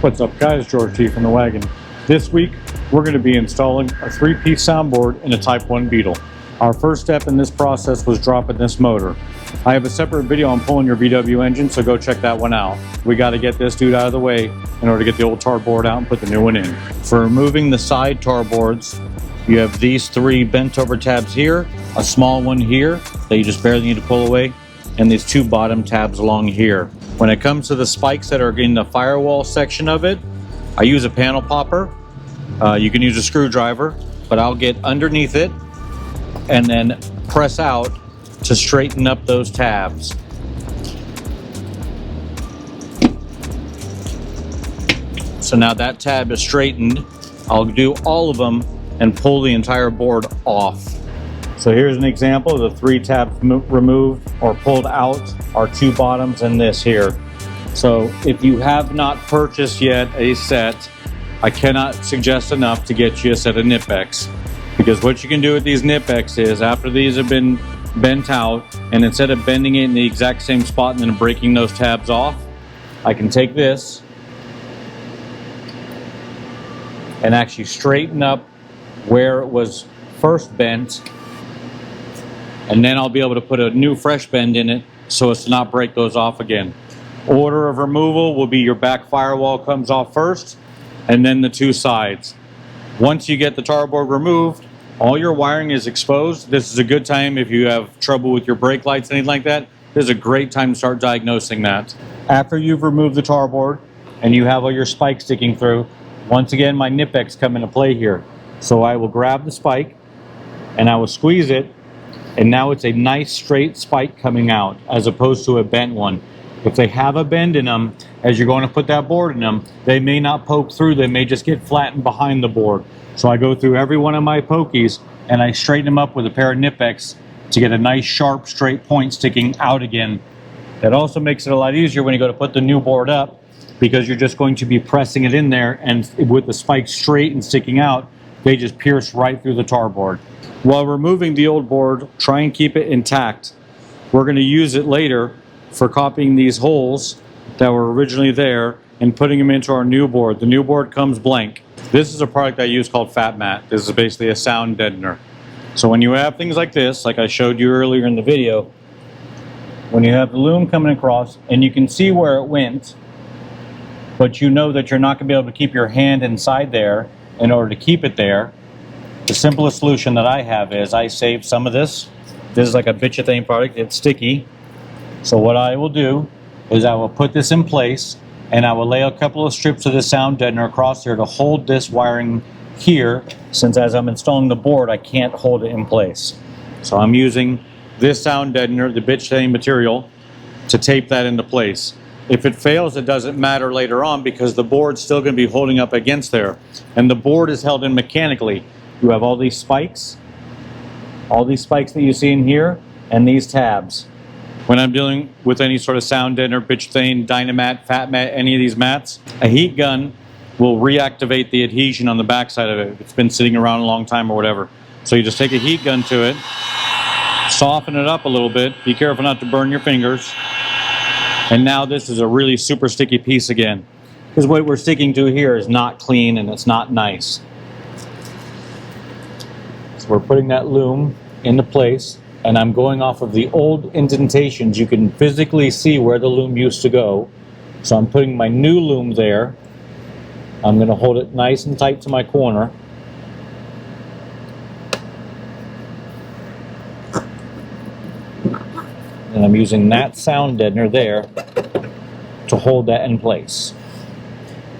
What's up guys, George T from the Wagon. This week we're going to be installing a 3-piece soundboard in a Type 1 Beetle. Our first step in this process was dropping this motor. I have a separate video on pulling your VW engine, so go check that one out. We got to get this dude out of the way in order to get the old tar board out and put the new one in. For removing the side tar boards, you have these 3 bent over tabs here, a small one here that you just barely need to pull away, and these 2 bottom tabs along here. When it comes to the spikes that are in the firewall section of it, I use a panel popper. You can use a screwdriver, but I'll get underneath it and then press out to straighten up those tabs. So now that tab is straightened. I'll do all of them and pull the entire board off. So here's an example of the 3 tabs removed or pulled out, our 2 bottoms and this here. So if you have not purchased yet a set, I cannot suggest enough to get you a set of Nip-X, because what you can do with these Nip-X is after these have been bent out, and instead of bending it in the exact same spot and then breaking those tabs off, I can take this and actually straighten up where it was first bent, and then I'll be able to put a new fresh bend in it so as to not break those off again. Order of removal will be your back firewall comes off first, and then the 2 sides. Once you get the tar board removed, all your wiring is exposed. This is a good time if you have trouble with your brake lights, anything like that. This is a great time to start diagnosing that. After you've removed the tar board and you have all your spikes sticking through, once again my Nip-X come into play here. So I will grab the spike and I will squeeze it, and now it's a nice straight spike coming out as opposed to a bent one. If they have a bend in them, as you're going to put that board in them, they may not poke through, they may just get flattened behind the board. So I go through every one of my pokies and I straighten them up with a pair of Nip-X to get a nice sharp straight point sticking out again. That also makes it a lot easier when you go to put the new board up, because you're just going to be pressing it in there, and with the spikes straight and sticking out, they just pierce right through the tar board. While removing the old board, try and keep it intact. We're going to use it later for copying these holes that were originally there and putting them into our new board. The new board comes blank. This is a product I use called Fat Mat. This is basically a sound deadener. So when you have things like this, like I showed you earlier in the video, when you have the loom coming across and you can see where it went, but you know that you're not going to be able to keep your hand inside there in order to keep it there, the simplest solution that I have is I save some of this. This is like a bitch-a-thing product. It's sticky. So what I will do is I will put this in place, and I will lay a couple of strips of the sound deadener across there to hold this wiring here, since as I'm installing the board I can't hold it in place. So I'm using this sound deadener, the bitch-a-thing material, to tape that into place. If it fails, it doesn't matter later on, because the board's still going to be holding up against there, and the board is held in mechanically. You have all these spikes that you see in here, and these tabs. When I'm dealing with any sort of sound deadener, bitch-a-thing, Dynamat, Fat Mat, any of these mats, a heat gun will reactivate the adhesion on the backside of it if it's been sitting around a long time or whatever. So you just take a heat gun to it, soften it up a little bit, be careful not to burn your fingers, and now this is a really super sticky piece again. Because what we're sticking to here is not clean and it's not nice. So we're putting that loom into place, and I'm going off of the old indentations. You can physically see where the loom used to go. So I'm putting my new loom there. I'm going to hold it nice and tight to my corner. And I'm using that sound deadener there to hold that in place.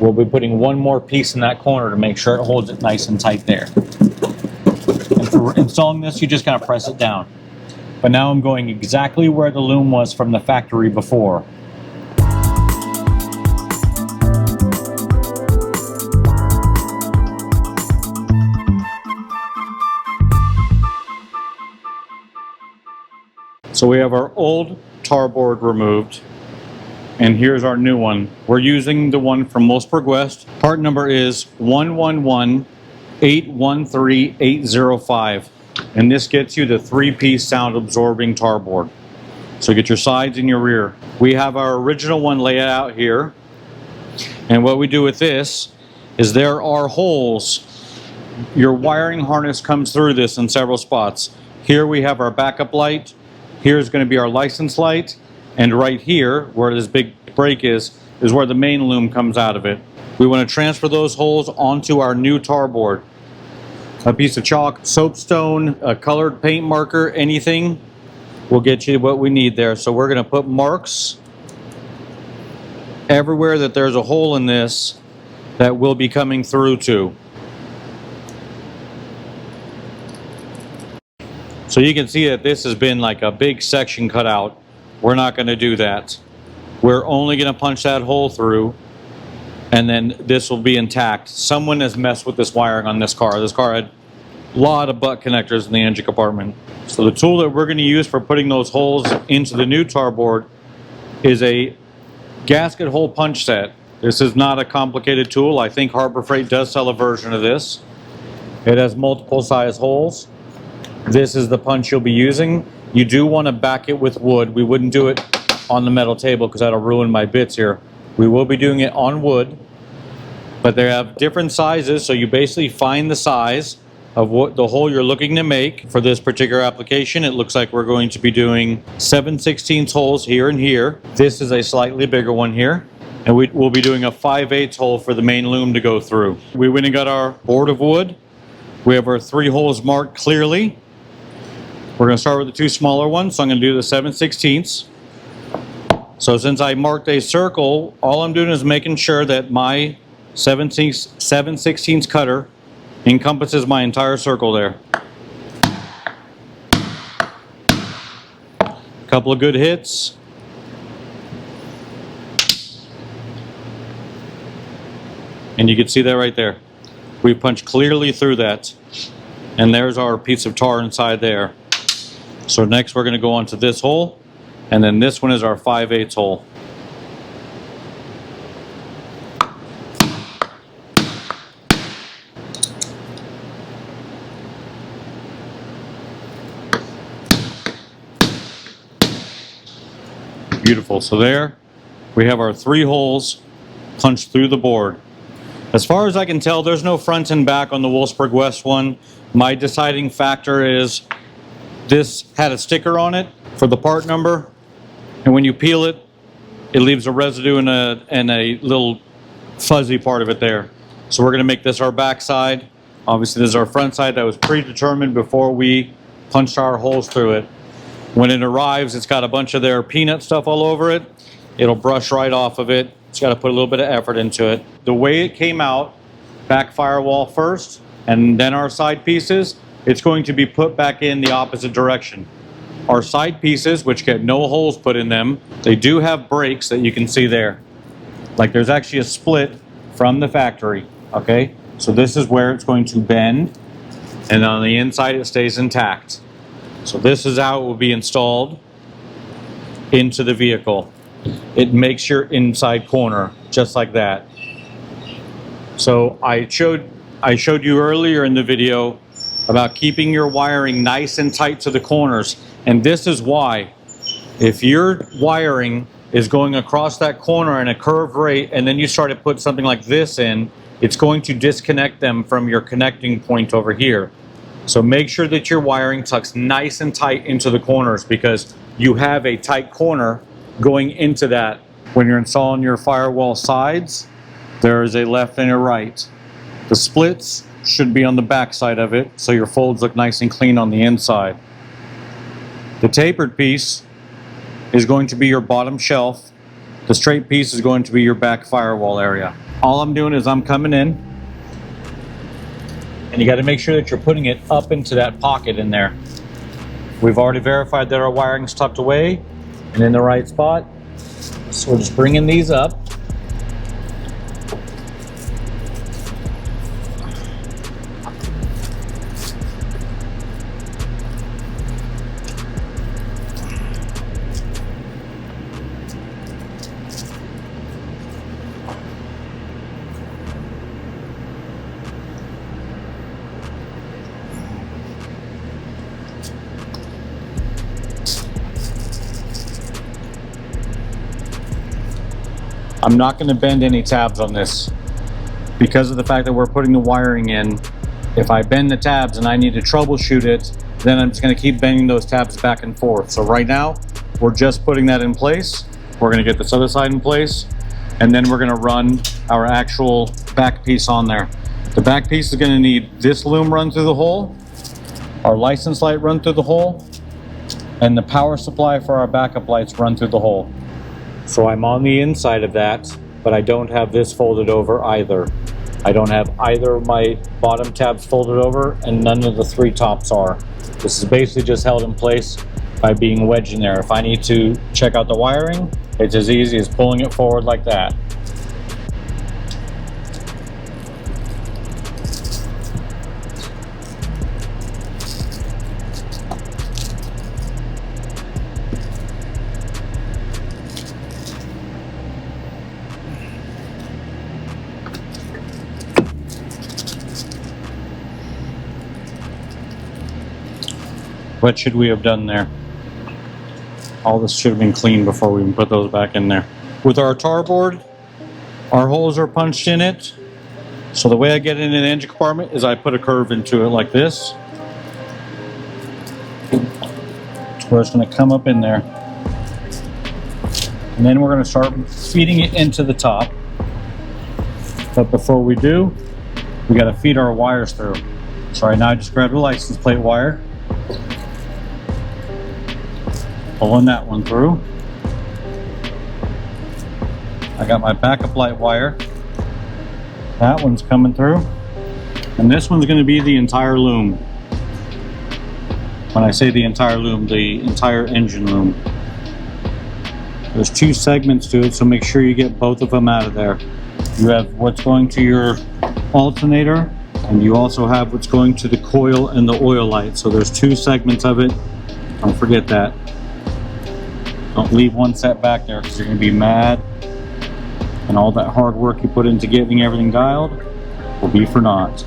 We'll be putting one more piece in that corner to make sure it holds it nice and tight there. And for installing this, you just gotta press it down. But now I'm going exactly where the loom was from the factory before. So we have our old tar board removed, and here's our new one. We're using the one from Mossberg West. Part number is 111813-805, and this gets you the 3-piece sound absorbing tar board. So get your sides and your rear. We have our original one laid out here. And what we do with this is there are holes. Your wiring harness comes through this in several spots. Here we have our backup light. Here's going to be our license light. And right here, where this big break is where the main loom comes out of it. We want to transfer those holes onto our new tar board. A piece of chalk, soapstone, a colored paint marker, anything will get you what we need there. So we're going to put marks everywhere that there's a hole in this that will be coming through to. So you can see that this has been like a big section cut out. We're not going to do that. We're only going to punch that hole through, and then this will be intact. Someone has messed with this wiring on this car. This car had a lot of butt connectors in the engine compartment. So the tool that we're going to use for putting those holes into the new tar board is a gasket hole punch set. This is not a complicated tool. I think Harbor Freight does sell a version of this. It has multiple size holes. This is the punch you'll be using. You do want to back it with wood. We wouldn't do it on the metal table because that'll ruin my bits here. We will be doing it on wood, but they have different sizes, so you basically find the size of what the hole you're looking to make. For this particular application, it looks like we're going to be doing 7/16 holes here and here. This is a slightly bigger one here, and we'll be doing a 5/8 hole for the main loom to go through. We went and got our board of wood. We have our 3 holes marked clearly. We're going to start with the 2 smaller ones, so I'm going to do the 7/16. So since I marked a circle, all I'm doing is making sure that my 7/16 cutter encompasses my entire circle there. A couple of good hits. And you can see that right there. We punched clearly through that. And there's our piece of tar inside there. So next we're going to go on to this hole. And then this one is our 5/8 hole. Beautiful. So there we have our 3 holes punched through the board. As far as I can tell, there's no front and back on the Wolfsburg West one. My deciding factor is this had a sticker on it for the part number, and when you peel it, it leaves a residue and a little fuzzy part of it there. So we're going to make this our back side. Obviously this is our front side that was predetermined before we punched our holes through it. When it arrives, it's got a bunch of their peanut stuff all over it. It'll brush right off of it. It's got to put a little bit of effort into it. The way it came out, back firewall first, and then our side pieces, it's going to be put back in the opposite direction. Our side pieces, which get no holes put in them, they do have breaks that you can see there. Like there's actually a split from the factory, okay? So this is where it's going to bend, and on the inside it stays intact. So this is how it will be installed into the vehicle. It makes your inside corner just like that. So I showed you earlier in the video about keeping your wiring nice and tight to the corners, and this is why. If your wiring is going across that corner in a curved rate and then you start to put something like this in, it's going to disconnect them from your connecting point over here. So make sure that your wiring tucks nice and tight into the corners, because you have a tight corner going into that. When you're installing your firewall sides, there is a left and a right. The splits should be on the back side of it, so your folds look nice and clean on the inside. The tapered piece is going to be your bottom shelf. The straight piece is going to be your back firewall area. All I'm doing is I'm coming in, and you got to make sure that you're putting it up into that pocket in there. We've already verified that our wiring's tucked away and in the right spot. So we're just bringing these up. I'm not going to bend any tabs on this because of the fact that we're putting the wiring in. If I bend the tabs and I need to troubleshoot it, then I'm just going to keep bending those tabs back and forth. So right now, we're just putting that in place. We're going to get this other side in place, and then we're going to run our actual back piece on there. The back piece is going to need this loom run through the hole, our license light run through the hole, and the power supply for our backup lights run through the hole. So I'm on the inside of that, but I don't have this folded over either. I don't have either of my bottom tabs folded over, and none of the three tops are. This is basically just held in place by being wedged in there. If I need to check out the wiring, it's as easy as pulling it forward like that. What should we have done there? All this should have been cleaned before we even put those back in there. With our tar board, our holes are punched in it. So the way I get it in the engine compartment is I put a curve into it like this. Where it's going to come up in there. And then we're going to start feeding it into the top. But before we do, we got to feed our wires through. So right now I just grabbed the license plate wire. Pulling that one through. I got my backup light wire. That one's coming through. And this one's going to be the entire loom. When I say the entire loom, the entire engine loom. There's two segments to it, so make sure you get both of them out of there. You have what's going to your alternator, and you also have what's going to the coil and the oil light. So there's two segments of it. Don't forget that. Don't leave one set back there because you're going to be mad, and all that hard work you put into getting everything dialed will be for naught.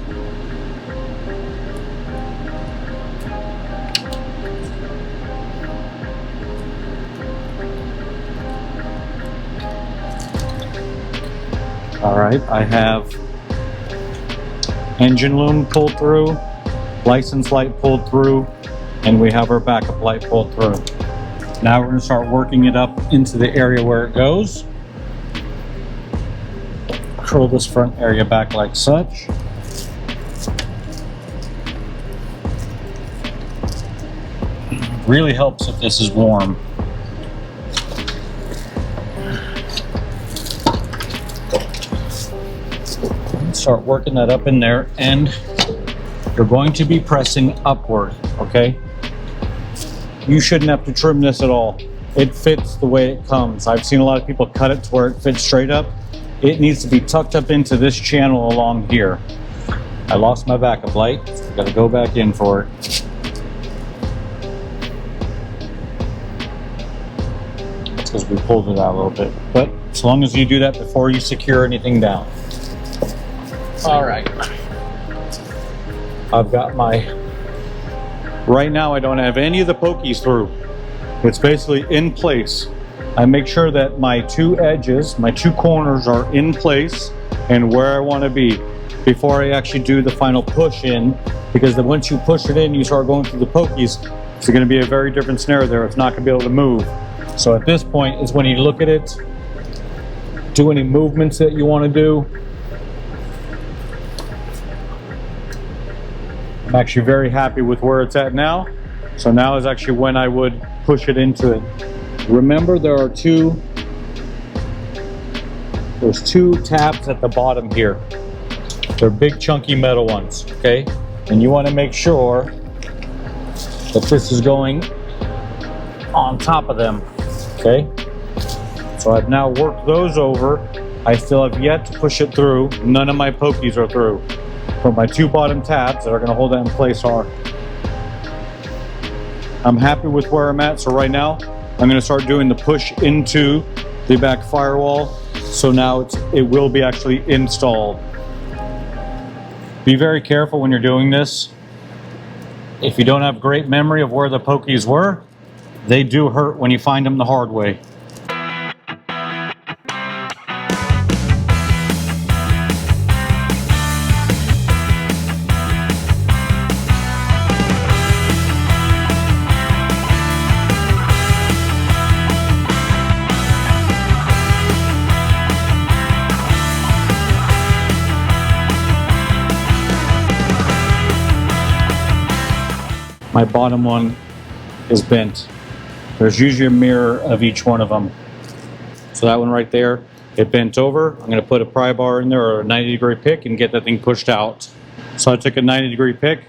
Alright, I have engine loom pulled through, license light pulled through, and we have our backup light pulled through. Now we're going to start working it up into the area where it goes. Curl this front area back like such. Really helps if this is warm. Start working that up in there, and you're going to be pressing upward, okay? You shouldn't have to trim this at all. It fits the way it comes. I've seen a lot of people cut it to where it fits straight up. It needs to be tucked up into this channel along here. I lost my backup light. Got to go back in for it. It's because we pulled it out a little bit. But as long as you do that before you secure anything down. All right. I've got my... Right now I don't have any of the pokies through. It's basically in place. I make sure that my two edges, my two corners are in place and where I want to be before I actually do the final push in, because then once you push it in, you start going through the pokies, it's going to be a very different snare there. It's not going to be able to move. So at this point is when you look at it, do any movements that you want to do. I'm actually very happy with where it's at now. So now is actually when I would push it into it. Remember, there's two tabs at the bottom here. They're big chunky metal ones, okay? And you want to make sure that this is going on top of them, okay? So I've now worked those over. I still have yet to push it through. None of my pokies are through. But my two bottom tabs that are going to hold that in place are. I'm happy with where I'm at, so right now I'm going to start doing the push into the back firewall. So now it will be actually installed. Be very careful when you're doing this. If you don't have great memory of where the pokies were, they do hurt when you find them the hard way. My bottom one is bent. There's usually a mirror of each one of them. So that one right there, it bent over. I'm going to put a pry bar in there or a 90-degree pick and get that thing pushed out. So I took a 90-degree pick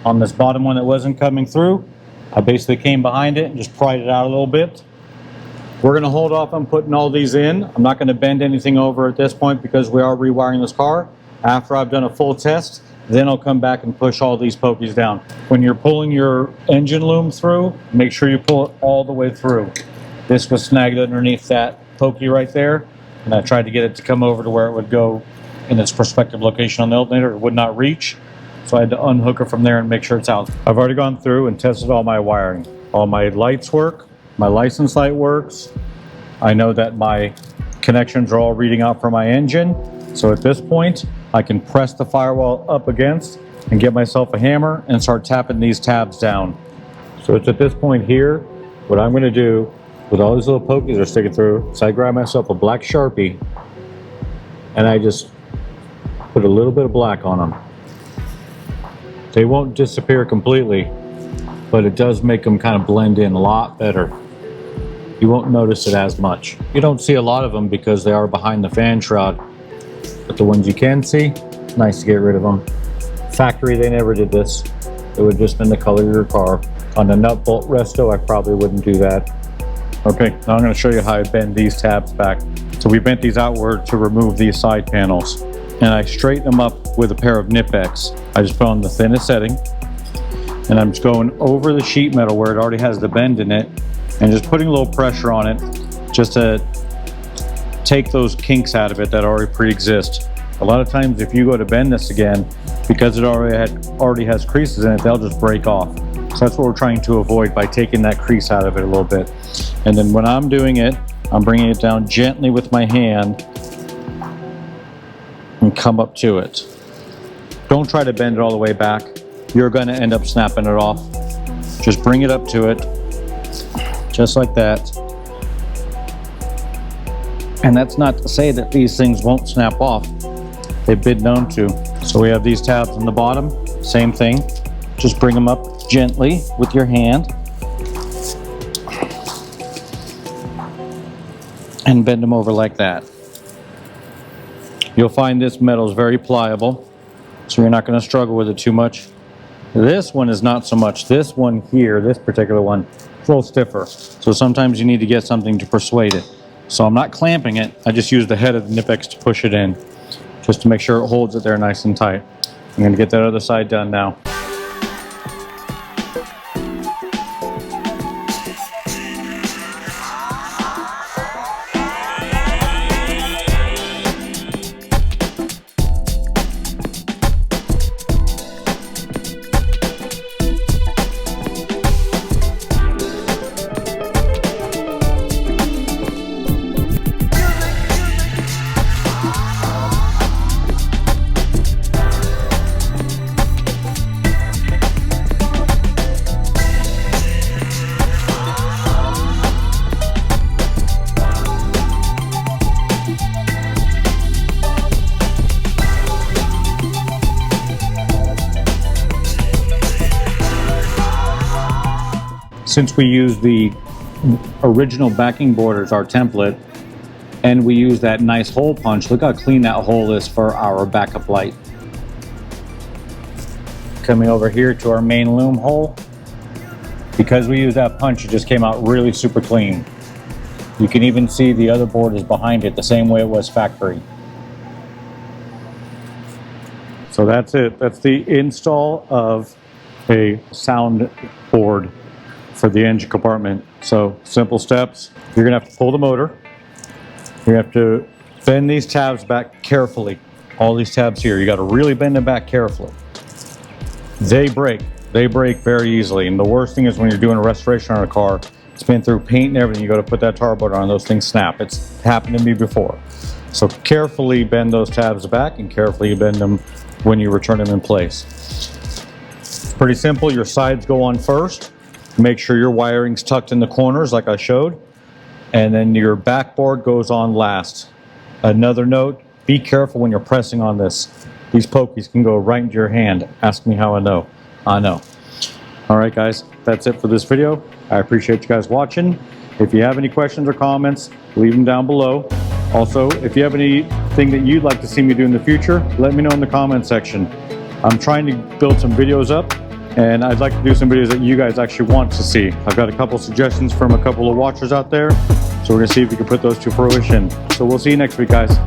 on this bottom one that wasn't coming through. I basically came behind it and just pried it out a little bit. We're going to hold off on putting all these in. I'm not going to bend anything over at this point because we are rewiring this car. After I've done a full test, then I'll come back and push all these pokies down. When you're pulling your engine loom through, make sure you pull it all the way through. This was snagged underneath that pokey right there, and I tried to get it to come over to where it would go in its prospective location on the alternator. It would not reach, so I had to unhook it from there and make sure it's out. I've already gone through and tested all my wiring. All my lights work, my license light works. I know that my connections are all reading out for my engine. So at this point, I can press the firewall up against and get myself a hammer and start tapping these tabs down. So it's at this point here, what I'm going to do with all these little pokies are sticking through, so I grab myself a black Sharpie and I just put a little bit of black on them. They won't disappear completely, but it does make them kind of blend in a lot better. You won't notice it as much. You don't see a lot of them because they are behind the fan shroud, but the ones you can see, nice to get rid of them. Factory, they never did this. It would just been the color of your car. On the nut bolt resto, I probably wouldn't do that. Okay, now I'm going to show you how I bend these tabs back. So we bent these outward to remove these side panels, and I straighten them up with a pair of Nip-X. I just put on the thinnest setting, and I'm just going over the sheet metal where it already has the bend in it, and just putting a little pressure on it just to take those kinks out of it that already pre-exist. A lot of times if you go to bend this again, because it already has creases in it, they'll just break off. So that's what we're trying to avoid by taking that crease out of it a little bit. And then when I'm doing it, I'm bringing it down gently with my hand and come up to it. Don't try to bend it all the way back. You're going to end up snapping it off. Just bring it up to it, just like that. And that's not to say that these things won't snap off. They've been known to. So we have these tabs on the bottom, same thing. Just bring them up gently with your hand and bend them over like that. You'll find this metal is very pliable, so you're not going to struggle with it too much. This one is not so much. This one here, this particular one, is a little stiffer. So sometimes you need to get something to persuade it. So I'm not clamping it. I just use the head of the Nip-X to push it in, just to make sure it holds it there nice and tight. I'm going to get that other side done now. Since we use the original backing board as our template, and we use that nice hole punch, look how clean that hole is for our backup light. Coming over here to our main loom hole, because we use that punch, it just came out really super clean. You can even see the other board is behind it the same way it was factory. So that's it. That's the install of a soundboard for the engine compartment. So simple steps. You're gonna have to pull the motor. You have to bend these tabs back carefully. All these tabs here, you got to really bend them back carefully. They break very easily. And the worst thing is when you're doing a restoration on a car, it's been through paint and everything, you go to put that tar board on, those things snap. It's happened to me before. So carefully bend those tabs back and carefully bend them when you return them in place. It's pretty simple. Your sides go on first. Make sure your wiring's tucked in the corners like I showed, and then your backboard goes on last. Another note, be careful when you're pressing on this. These pokies can go right into your hand. Ask me how I know. I know. All right, guys, that's it for this video. I appreciate you guys watching. If you have any questions or comments, leave them down below. Also, if you have anything that you'd like to see me do in the future, let me know in the comment section. I'm trying to build some videos up, and I'd like to do some videos that you guys actually want to see. I've got a couple suggestions from a couple of watchers out there, so we're gonna see if we can put those to fruition. So we'll see you next week, guys.